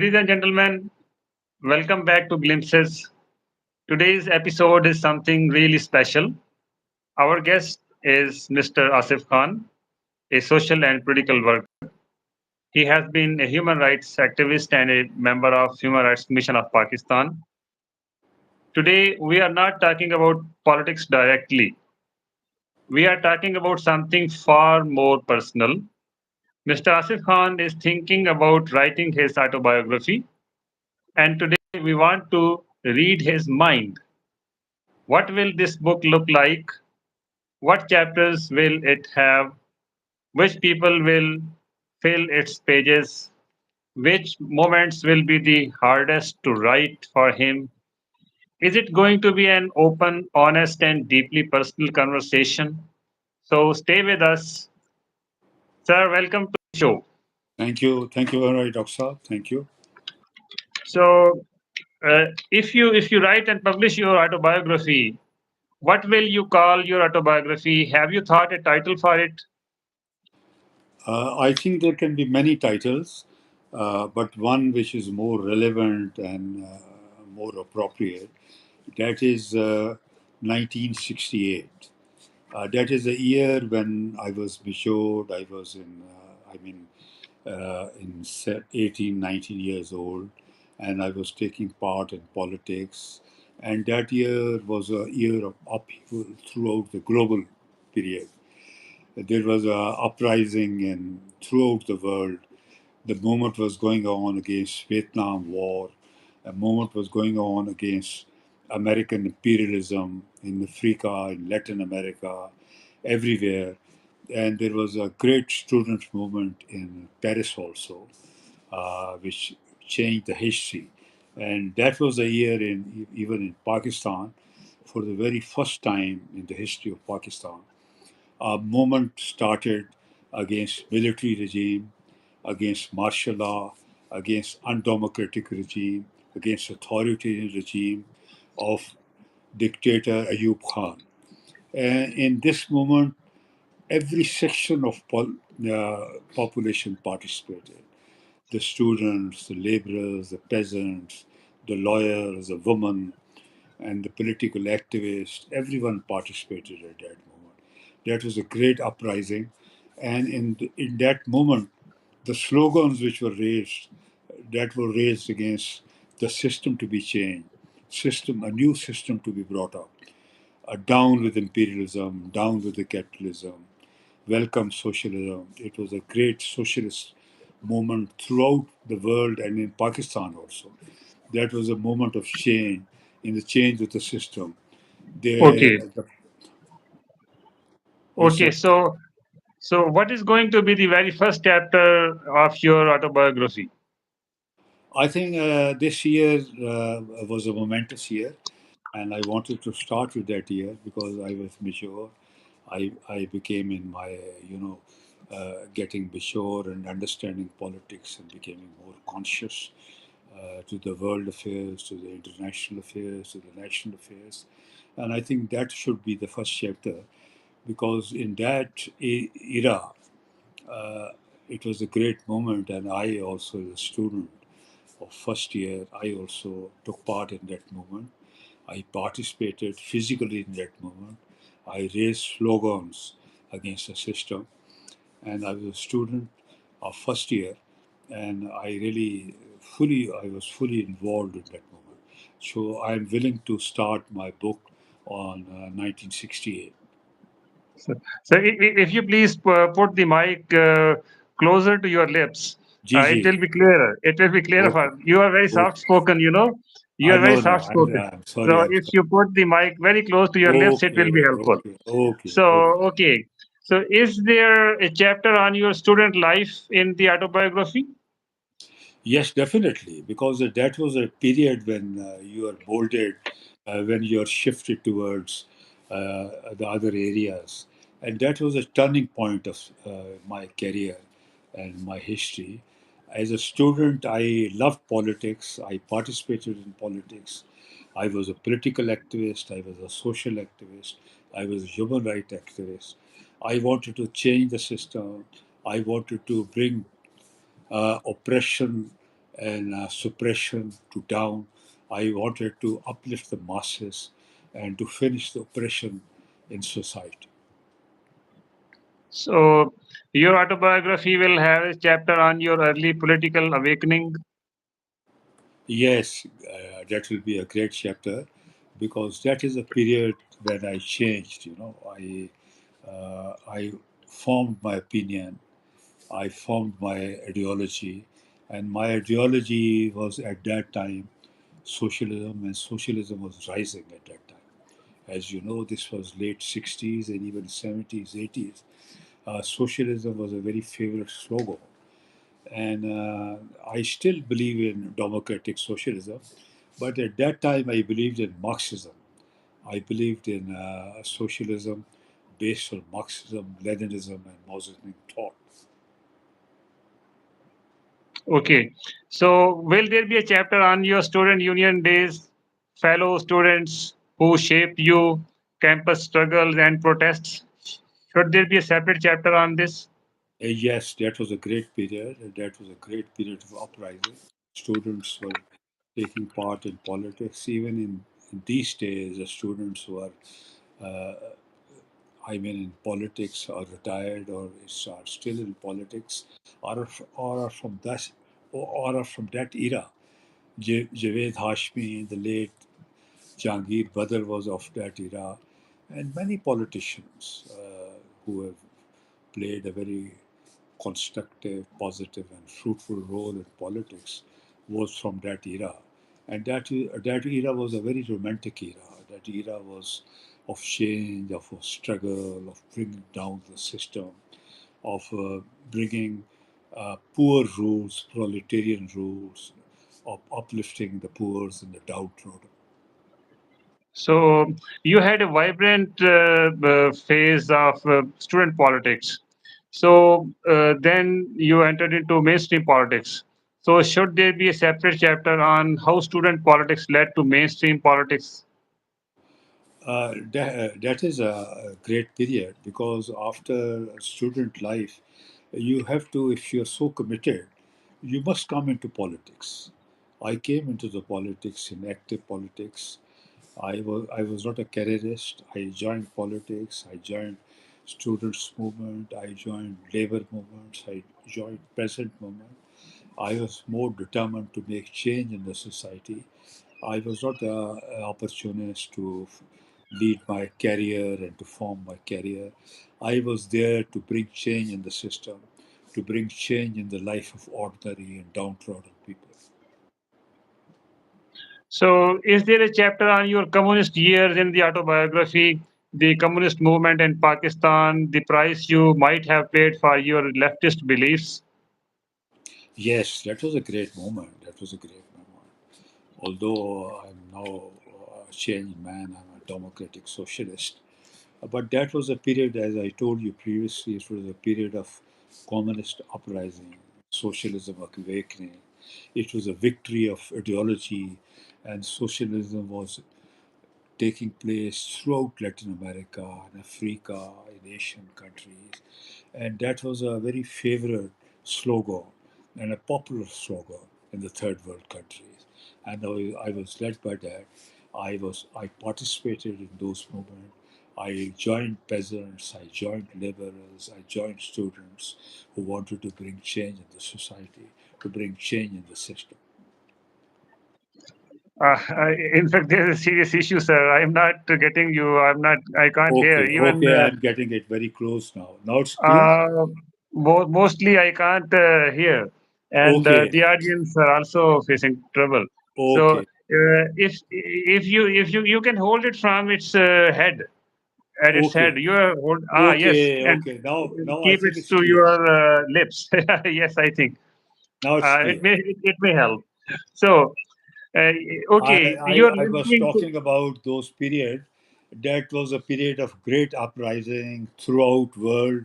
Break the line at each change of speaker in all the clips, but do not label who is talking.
Ladies and gentlemen, welcome back to Glimpses. Today's episode is something really special. Our guest is Mr. Asif Khan, a social and political worker. He has been a human rights activist and a member of Human Rights Commission of Pakistan. Today, we are not talking about politics directly. We are talking about something far more personal. Mr. Asif Khan is thinking about writing his autobiography, and today we want to read his mind. What will this book look like? What chapters will it have? Which people will fill its pages? Which moments will be the hardest to write for him? Is it going to be an open, honest, and deeply personal conversation? So stay with us. Sir, welcome to the show.
Thank you. Thank you very much, Dr. Thank you.
So, if you write and publish your autobiography, what will you call your autobiography? Have you thought a title for it?
I think there can be many titles, but one which is more relevant and more appropriate, that is 1968. That is the year when I was matured. I was in 18, 19 years old, and I was taking part in politics. And that year was a year of upheaval throughout the global period. There was a uprising in throughout the world. The movement was going on against Vietnam War. A movement was going on against American imperialism in Africa, in Latin America, everywhere. And there was a great student movement in Paris also, which changed the history. And that was a year in even in Pakistan, for the very first time in the history of Pakistan, a movement started against military regime, against martial law, against undemocratic regime, against authoritarian regime of dictator Ayub Khan. And in this movement, every section of population participated. The students, the laborers, the peasants, the lawyers, the women, and the political activists, everyone participated at that moment. That was a great uprising. And in that moment, the slogans which were raised, that were raised against the system to be changed, a new system to be brought up, down with imperialism, down with the capitalism, welcome socialism. It was a great socialist movement throughout the world and in Pakistan also. That was a moment of change in the change of the system.
Okay.
The, yes,
Okay.
sir.
So what is going to be the very first chapter of your autobiography?
I think this year was a momentous year, and I wanted to start with that year because I was mature. I became in my, getting mature and understanding politics and becoming more conscious to the world affairs, to the international affairs, to the national affairs. And I think that should be the first chapter because in that era, uh, it was a great moment, and I also, as a student of first year, I also took part in that movement. I participated physically in that movement. I raised slogans against the system, and I was a student of first year, and I was fully involved in that moment. So I am willing to start my book on 1968.
So, if you please put the mic closer to your lips, it will
Gigi.
be clearer. It will be clearer
Okay.
for you. Are very soft
Okay.
spoken. You
I
are very
know. No,
soft spoken.
I'm sorry.
So
I'm
if
sorry.
you put the mic very close to your lips, it will be
Okay.
helpful.
Okay. Okay.
So
Okay.
okay. So is there a chapter on your student life in the autobiography?
Yes, definitely, because that was a period when you are molded, when you are shifted towards the other areas. And that was a turning point of my career and my history. As a student, I loved politics. I participated in politics. I was a political activist. I was a social activist. I was a human rights activist. I wanted to change the system. I wanted to bring oppression and suppression to down. I wanted to uplift the masses and to finish the oppression in society.
So, your autobiography will have a chapter on your early political awakening.
Yes, that will be a great chapter because that is a period when I changed. I formed my opinion, I formed my ideology, and my ideology was at that time socialism, and socialism was rising at that time. As you know, this was late 60s and even 70s, 80s. Socialism was a very favorite slogan. And I still believe in democratic socialism, but at that time I believed in Marxism. I believed in socialism based on Marxism, Leninism, and Mao Zedong thought.
Okay. So, will there be a chapter on your student union days, fellow students who shaped you, campus struggles and protests? Should there be a separate chapter on this?
Yes, that was a great period. That was a great period of uprising. Students were taking part in politics. Even in these days, the students who are, uh, I mean, in politics or retired are still in politics, or are from that, or are from that era. Javed Hashmi, the late Jahangir Badr was of that era, and many politicians who have played a very constructive, positive, and fruitful role in politics was from that era. And that era was a very romantic era. That era was of change, of a struggle, of bringing down the system, of bringing poor rules, proletarian rules, of uplifting the poor and the downtrodden.
So, you had a vibrant phase of student politics. So, then you entered into mainstream politics. So, should there be a separate chapter on how student politics led to mainstream politics?
That is a great period because after student life, you have to, if you're so committed, you must come into politics. I came into the politics in active politics. I was not a careerist. I joined politics. I joined students movement. I joined labor movements. I joined peasant movement. I was more determined to make change in the society. I was not an opportunist to lead my career and to form my career. I was there to bring change in the system, to bring change in the life of ordinary and downtrodden people.
So, is there a chapter on your communist years in the autobiography, the communist movement in Pakistan, the price you might have paid for your leftist beliefs?
Yes, that was a great moment. That was a great moment. Although I'm now a changed man, I'm a democratic socialist. But that was a period, as I told you previously, it was a period of communist uprising, socialism awakening. It was a victory of ideology, and socialism was taking place throughout Latin America and Africa, in Asian countries. And that was a very favorite slogan and a popular slogan in the third world countries. And I was led by that. I participated in those movements. I joined peasants, I joined laborers, I joined students who wanted to bring change in the society, to bring change in the system.
In fact, there's a serious issue, sir. I'm not getting you. I'm not. I can't hear.
Okay,
Even
okay, I'm getting it very close now. Now it's clear?
uh, mostly, I can't hear, and
Okay,
the audience are also facing trouble. So,
okay,
if you can hold it from its head at its head,
okay,
you are hold. Yes,
okay,
and
okay. Now I
keep it
think it's
to
clear.
your lips. Yes, I think
Now it's
it
clear.
may help. So, uh,
I,
okay, you're
I was
listening to.
talking about those period. That was a period of great uprising throughout world,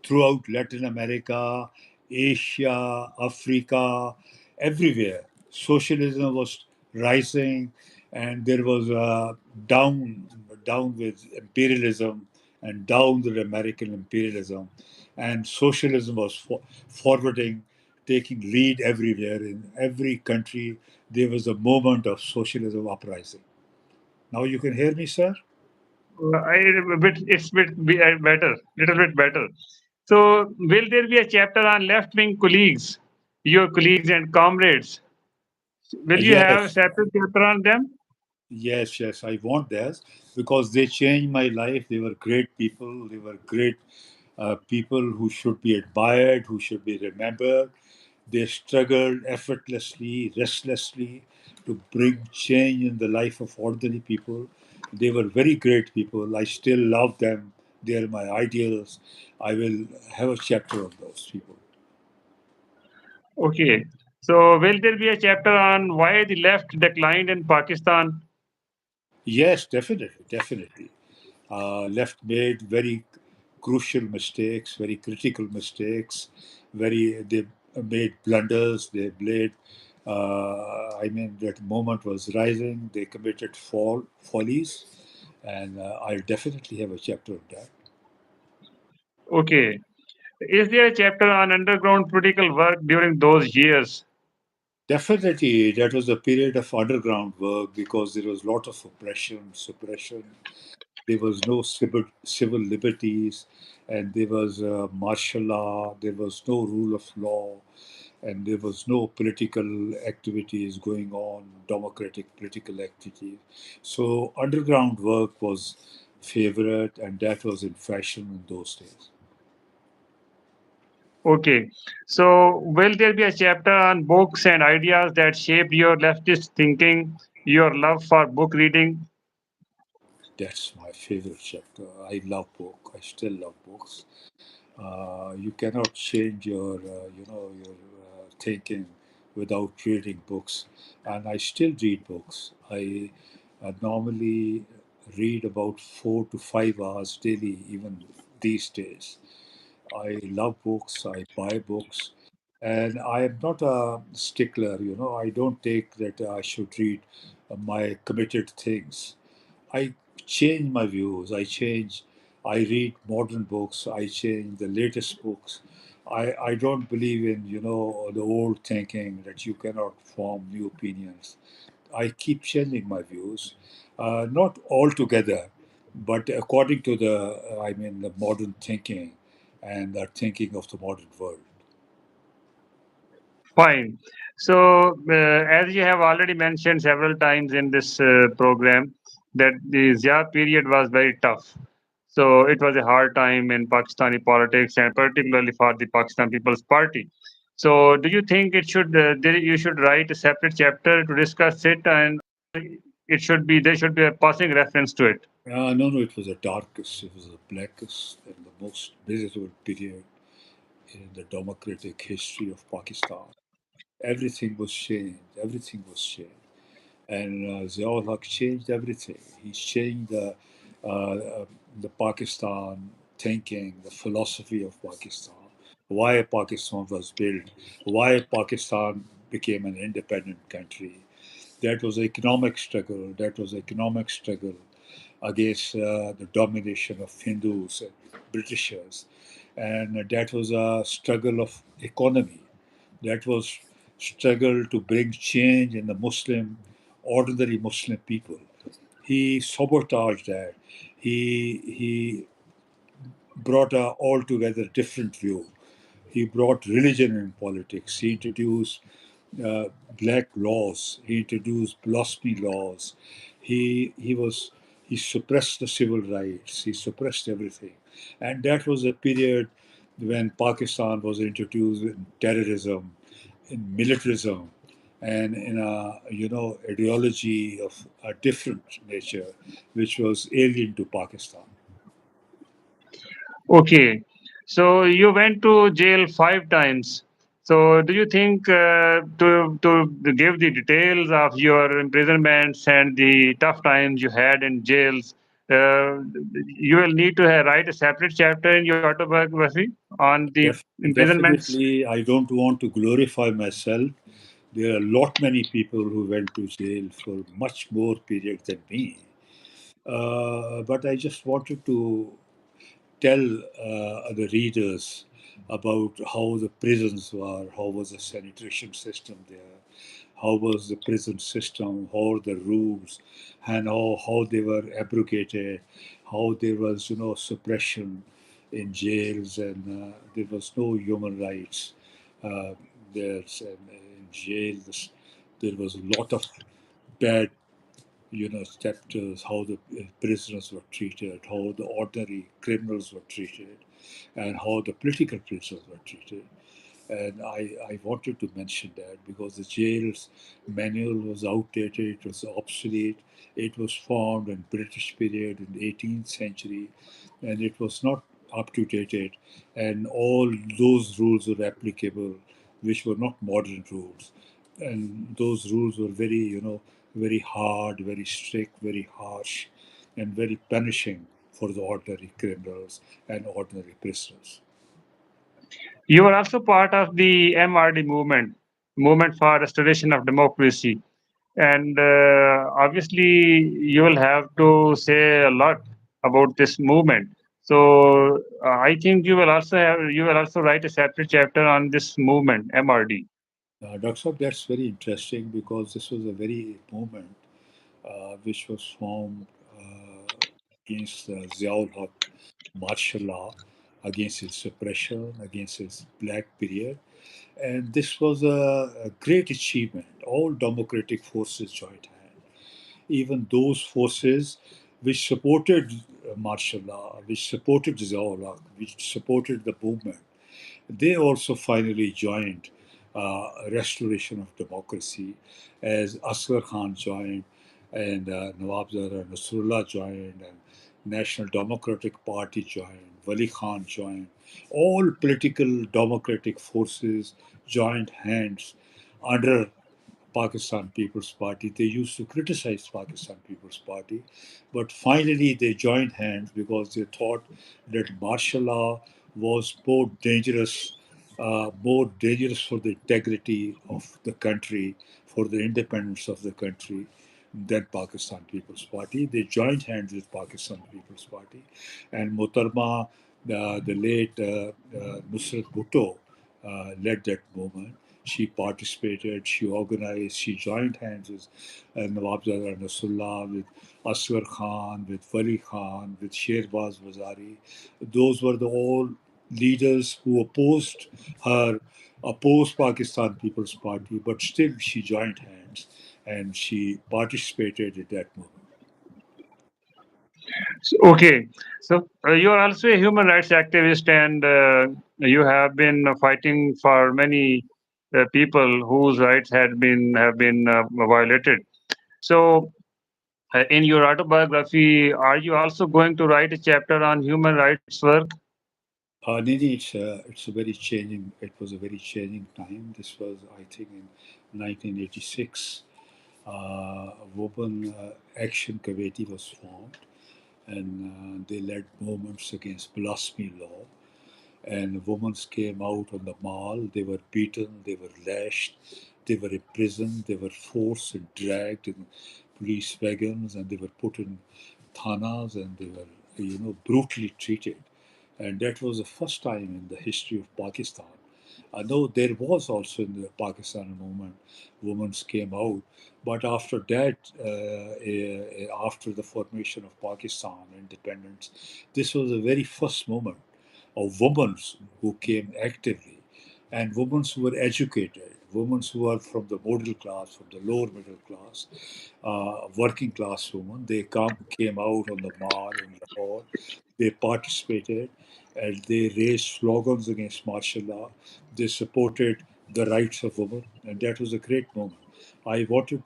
throughout Latin America, Asia, Africa, everywhere. Socialism was rising, and there was a down with imperialism and down with American imperialism, and socialism was forwarding taking lead everywhere. In every country, there was a moment of socialism uprising. Now you can hear me, sir?
It's better, little bit better. So, will there be a chapter on left-wing colleagues, your colleagues and comrades? Will you have a
Yes,
separate chapter on them?
yes. I want that because they changed my life. They were great people. They were great people who should be admired, who should be remembered. They struggled effortlessly, restlessly to bring change in the life of ordinary people. They were very great people. I still love them. They are my ideals. I will have a chapter on those people.
Okay. So, will there be a chapter on why the left declined in Pakistan?
Yes, definitely. Left made very crucial mistakes, very critical mistakes. They made blunders. They made. That moment was rising. They committed follies, and I'll definitely have a chapter on that.
Okay. Is there a chapter on underground political work during those years?
Definitely, that was a period of underground work because there was a lot of oppression, suppression. There was no civil liberties, and there was martial law. There was no rule of law, and there was no political activities going on, democratic political activities. So underground work was favorite, and that was in fashion in those days.
Okay. So, will there be a chapter on books and ideas that shaped your leftist thinking, your love for book reading?
That's my favorite chapter. I love book. I still love books. You cannot change your thinking without reading books, and I still read books. I normally read about 4 to 5 hours daily, even these days. I love books. I buy books, and I am not a stickler. I don't take that I should read my committed things. I change my views. I read modern books. I change the latest books. I don't believe in, the old thinking that you cannot form new opinions. I keep changing my views, not altogether, but according to the modern thinking and the thinking of the modern world.
Fine. So, as you have already mentioned several times in this program, that the Zia period was very tough. So, it was a hard time in Pakistani politics and particularly for the Pakistan People's Party. So, do you think you should write a separate chapter to discuss it, and it should be there should be a passing reference to it?
No, it was the darkest, it was the blackest and the most miserable period in the democratic history of Pakistan. Everything was changed. Everything was changed. And Ziaul Haq changed everything. He changed the Pakistan thinking, the philosophy of Pakistan, why Pakistan was built, why Pakistan became an independent country. That was economic struggle. That was economic struggle against the domination of Hindus and Britishers, and that was a struggle of economy. That was struggle to bring change in the ordinary Muslim people. He sabotaged that. He brought a altogether different view. He brought religion in politics. He introduced uh, black laws. He introduced blasphemy laws. He suppressed the civil rights. He suppressed everything, and that was a period when Pakistan was introduced in terrorism, in militarism, and in a ideology of a different nature, which was alien to Pakistan.
Okay. So you went to jail 5 times. So do you think to give the details of your imprisonments and the tough times you had in jails, you will need to write a separate chapter in your autobiography on the imprisonments?
Definitely, I don't want to glorify myself. There are a lot many people who went to jail for much more period than me. But I just wanted to tell the readers about how the prisons were, how was the sanitation system there, how was the prison system, how were the rules, and how they were abrogated, how there was, suppression in jails, and there was no human rights. Uh, there's in jails, there was a lot of bad chapters, how the prisoners were treated, how the ordinary criminals were treated, and how the political prisoners were treated. And I wanted to mention that because the jail's manual was outdated, it was obsolete, it was formed in British period in the 18th century, and it was not up to date, and all those rules were applicable, which were not modern rules, and those rules were very, very hard, very strict, very harsh, and very punishing for the ordinary criminals and ordinary prisoners.
You were also part of the MRD movement for restoration of democracy, and obviously you will have to say a lot about this movement. So I think you will also write a separate chapter on this movement, MRD.
Dr. Saab, that's very interesting because this was a very movement which was formed against Ziaul Haq martial law, against his suppression, against his black period. And this was a great achievement. All democratic forces joined hands. Even those forces which supported martial law, which supported Ziaul Haq, which supported the movement, they also finally joined restoration of democracy as Asghar Khan joined and Nawab Zara Nasrullah joined and National Democratic Party joined, Wali Khan joined. All political democratic forces joined hands under Pakistan People's Party. They used to criticize Pakistan People's Party, but finally they joined hands because they thought that martial law was more dangerous for the integrity of the country, for the independence of the country than Pakistan People's Party. They joined hands with Pakistan People's Party, and Mutarma, the late Nusrat Bhutto, led that movement. She participated, she organized, she joined hands with Nawab Zara Nasrullah, with Asghar Khan, with Wali Khan, with Sherbaz Wazari. Those were the all leaders who her, opposed Pakistan People's Party, but still she joined hands and she participated in that movement.
Okay, so you are also a human rights activist, and you have been fighting for many people whose rights have been violated. So, in your autobiography, are you also going to write a chapter on human rights work?
Nini, it's a very changing. It was a very changing time. This was, I think, in 1986. A woman action committee was formed, and they led movements against blasphemy law. And women came out on the mall. They were beaten, they were lashed, they were imprisoned, they were forced and dragged in police wagons, and they were put in thanas, and they were, brutally treated. And that was the first time in the history of Pakistan. I know there was also in the Pakistan movement, women came out, but after that, after the formation of Pakistan independence, this was the very first moment of women who came actively, and women who were educated, women who were from the middle class, from the lower middle class, working class women. They came out on the mall in Lahore. They participated and they raised slogans against martial law. They supported the rights of women, and that was a great moment. I wanted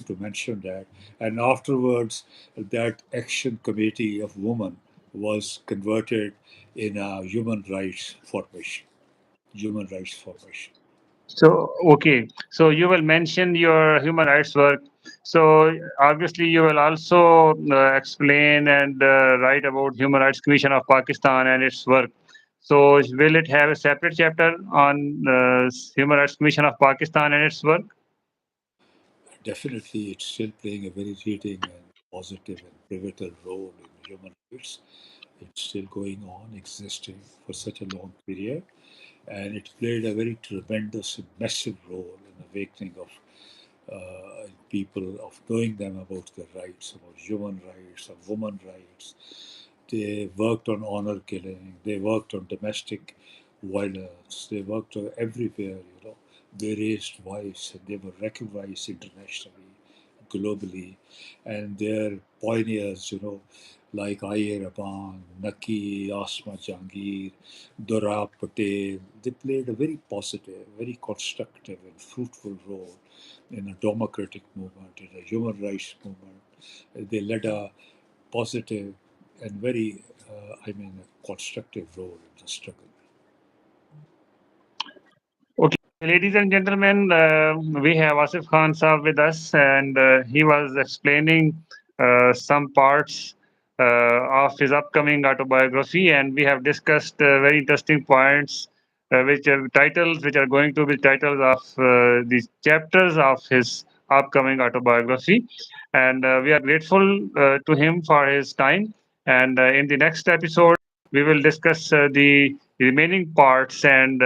to mention that, and afterwards, that action committee of women was converted in a human rights formation. Human rights formation.
So, okay, so you will mention your human rights work. So, obviously, you will also explain and write about Human Rights Commission of Pakistan and its work. So, will it have a separate chapter on Human Rights Commission of Pakistan and its work?
Definitely, it's still playing a very leading and positive and pivotal role in human rights. It's still going on, existing for such a long period, and it played a very tremendous, massive role in awakening of people, of knowing them about their rights, about human rights, of women rights. They worked on honor killing. They worked on domestic violence. They worked on everywhere. They raised voice and they were recognized internationally, globally, and their pioneers. Like Ayer Rahman, Naki, Asma Jangir, Dorab Patel, they played a very positive, very constructive and fruitful role in a democratic movement, in a human rights movement. They led a positive and very, constructive role in the struggle.
Okay, ladies and gentlemen, we have Asif Khan Saab with us, and he was explaining some parts of his upcoming autobiography, and we have discussed very interesting points, which are titles, which are going to be titles of the chapters of his upcoming autobiography, and we are grateful to him for his time. And in the next episode, we will discuss the remaining parts and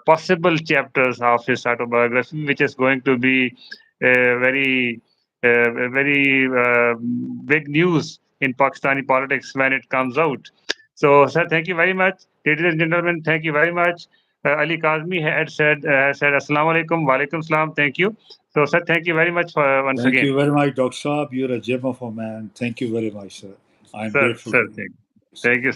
possible chapters of his autobiography, which is going to be very big news in Pakistani politics when it comes out. So, sir, thank you very much. Ladies and gentlemen, thank you very much. Ali Kazmi had said Assalamu alaikum, wa alaikum salam, thank you. So, sir, thank you very much for once
Thank
again.
you very much, Dr. Saab. You're a gem of a man. Thank you very much, sir. I'm
Sir,
grateful
sir,
to you, sir.
thank you.